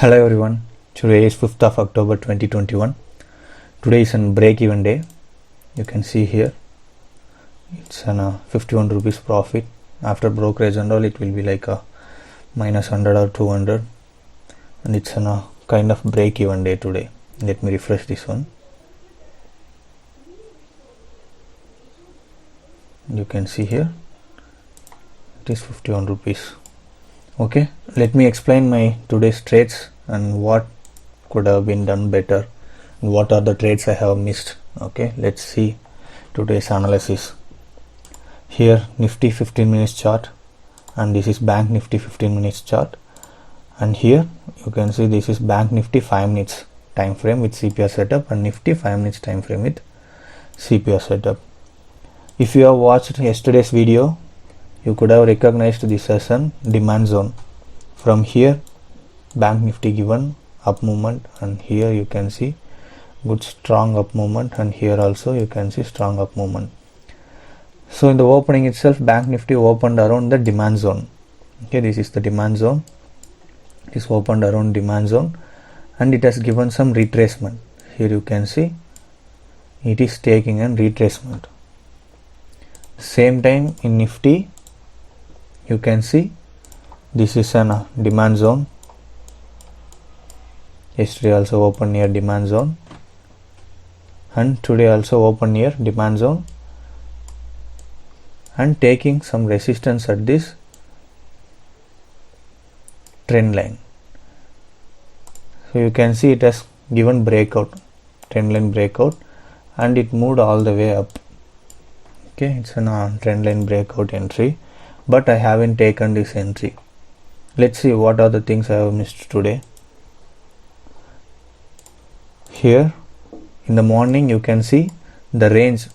Hello everyone, today is 5th of October 2021. Today is a break even day. You can see here it's an 51 rupees profit. After brokerage and all, it will be like a minus 100 or 200, and it's a kind of break even day today. Let me refresh this one. You can see here it is 51 rupees. Okay, let me explain my today's trades and what could have been done better and what are the trades I have missed. Okay, let's see today's analysis. Here Nifty 15 minutes chart, and this is Bank Nifty 15 minutes chart, and here you can see this is Bank Nifty 5 minutes time frame with CPR setup and Nifty 5 minutes time frame with CPR setup. If you have watched yesterday's video, you could have recognized this as a demand zone. From here Bank Nifty given up movement, and here you can see good strong up movement, and here also you can see strong up movement. So in the opening itself, Bank Nifty opened around the demand zone. Okay, this is the demand zone. It is opened around demand zone and it has given some retracement. Here you can see it is taking a retracement. Same time in Nifty you can see this is a demand zone. Yesterday also opened near demand zone, and today also opened near demand zone and taking some resistance at this trend line. So you can see it has given breakout, trend line breakout, and it moved all the way up. Okay, it's a trend line breakout entry, but I haven't taken this entry. Let's see what are the things I have missed today. Here in the morning you can see the range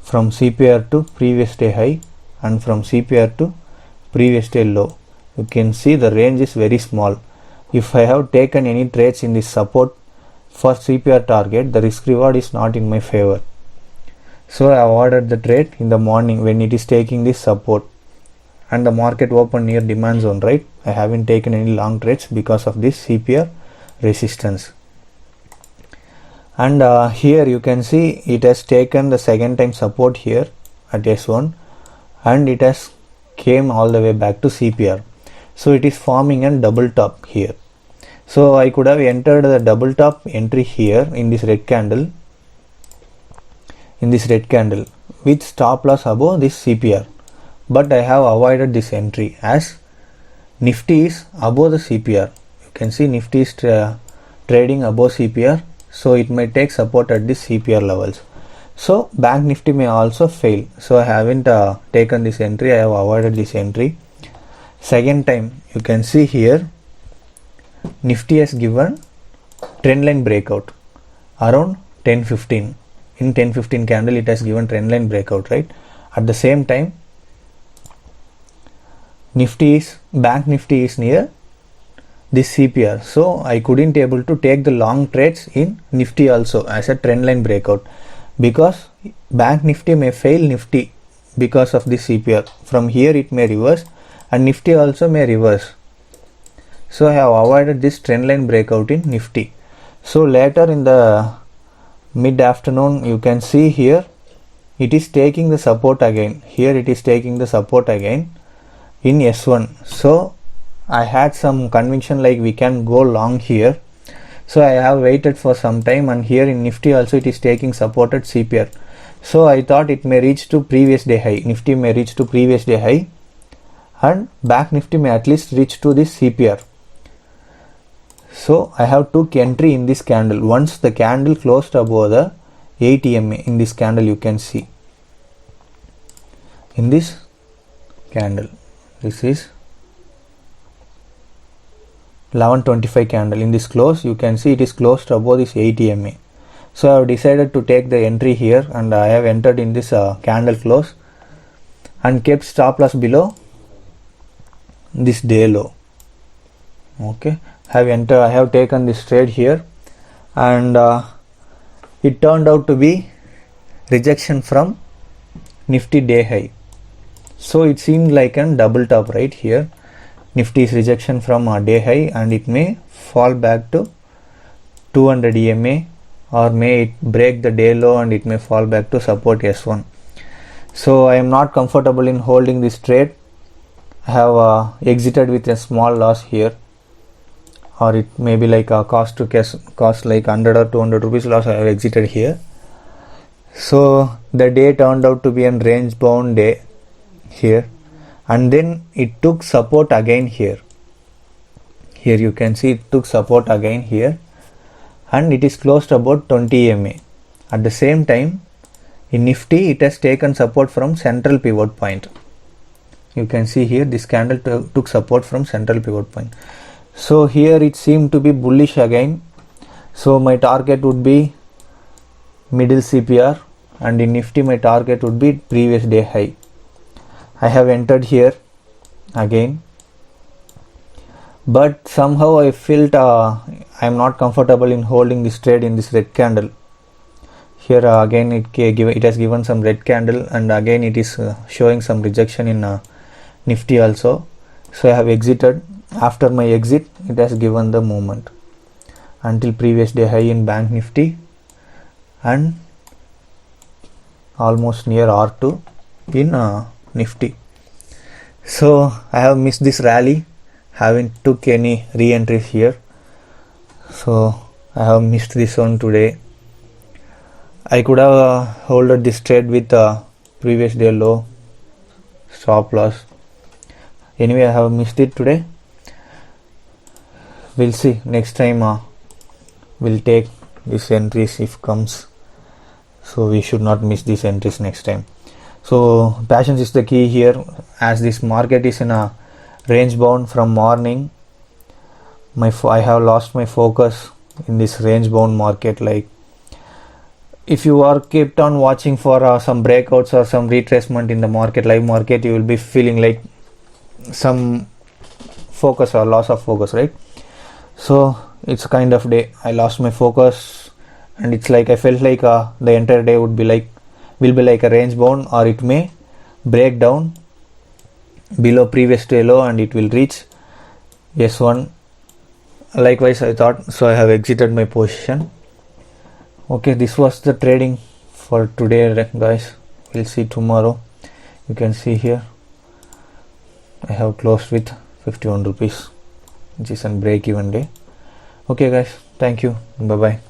from CPR to previous day high and from CPR to previous day low. You can see the range is very small. If I have taken any trades in this support for CPR target, the risk reward is not in my favor. So I avoided the trade in the morning when it is taking this support, and the market opened near demand zone, right? I haven't taken any long trades because of this CPR resistance. And here you can see it has taken the second time support here at S1, and it has came all the way back to CPR. So it is forming a double top here. So I could have entered the double top entry here in this red candle, with stop loss above this CPR, but I have avoided this entry as Nifty is above the CPR. You can see Nifty is trading above CPR, so it may take support at this CPR levels. So Bank Nifty may also fail, so I haven't taken this entry. I have avoided this entry. Second time you can see here Nifty has given trend line breakout around 10:15. In 10:15 candle it has given trend line breakout, right? At the same time Bank Nifty is near this CPR, so I couldn't able to take the long trades in Nifty also as a trend line breakout, because Bank Nifty may fail Nifty because of this CPR. From here it may reverse and Nifty also may reverse. So I have avoided this trend line breakout in Nifty. So later in the mid afternoon you can see here it is taking the support again. Here it is taking the support again in S1. So I had some conviction like we can go long here, so I have waited for some time, and here in Nifty also it is taking support at CPR. So I thought it may reach to previous day high. Nifty may reach to previous day high and Bank Nifty may at least reach to this CPR. So I have took entry in this candle. Once the candle closed above the 8 EMA, in this candle you can see in this candle, this is 11:25 candle. In this close you can see it is closed above this 8 EMA. So I have decided to take the entry here, and I have entered in this candle close and kept stop loss below this day low. Okay, I have taken this trade here, and it turned out to be rejection from Nifty day high. So it seemed like a double top right here. Nifty is rejection from a day high and it may fall back to 200 EMA, or may it break the day low and it may fall back to support S1. So I am not comfortable in holding this trade. I have exited with a small loss here, or it may be like a cost like 100 or 200 rupees loss. I have exited here. So the day turned out to be a range bound day here, and then it took support again here. Here you can see it took support again here, and it is closed about 20 EMA. At the same time, in Nifty it has taken support from central pivot point. You can see here this candle took support from central pivot point. So here it seemed to be bullish again. So my target would be middle CPR, and in Nifty my target would be previous day high. I have entered here again, but somehow I felt I am not comfortable in holding this trade in this red candle. Here again it has given some red candle, and again it is showing some rejection in Nifty also. So I have exited. After my exit, it has given the movement until previous day high in Bank Nifty and almost near R2 in Nifty. So I have missed this rally, haven't took any re-entries here. So I have missed this one today. I could have holded this trade with previous day low, stop loss. Anyway, I have missed it today. We'll see next time. We'll take these entries if comes. So we should not miss these entries next time. So patience is the key here, as this market is in a range bound from morning. I have lost my focus in this range bound market. Like, if you are kept on watching for some breakouts or some retracement in the market, live market, you will be feeling like some focus or loss of focus, right? So it's a kind of day I lost my focus, and it's like I felt like the entire day will be like a range bound, or it may break down below previous day low and it will reach S1. Likewise I thought, so I have exited my position. Okay, this was the trading for today, guys. We'll see tomorrow. You can see here I have closed with 51 rupees, which is a break even day. Okay guys, thank you, bye bye.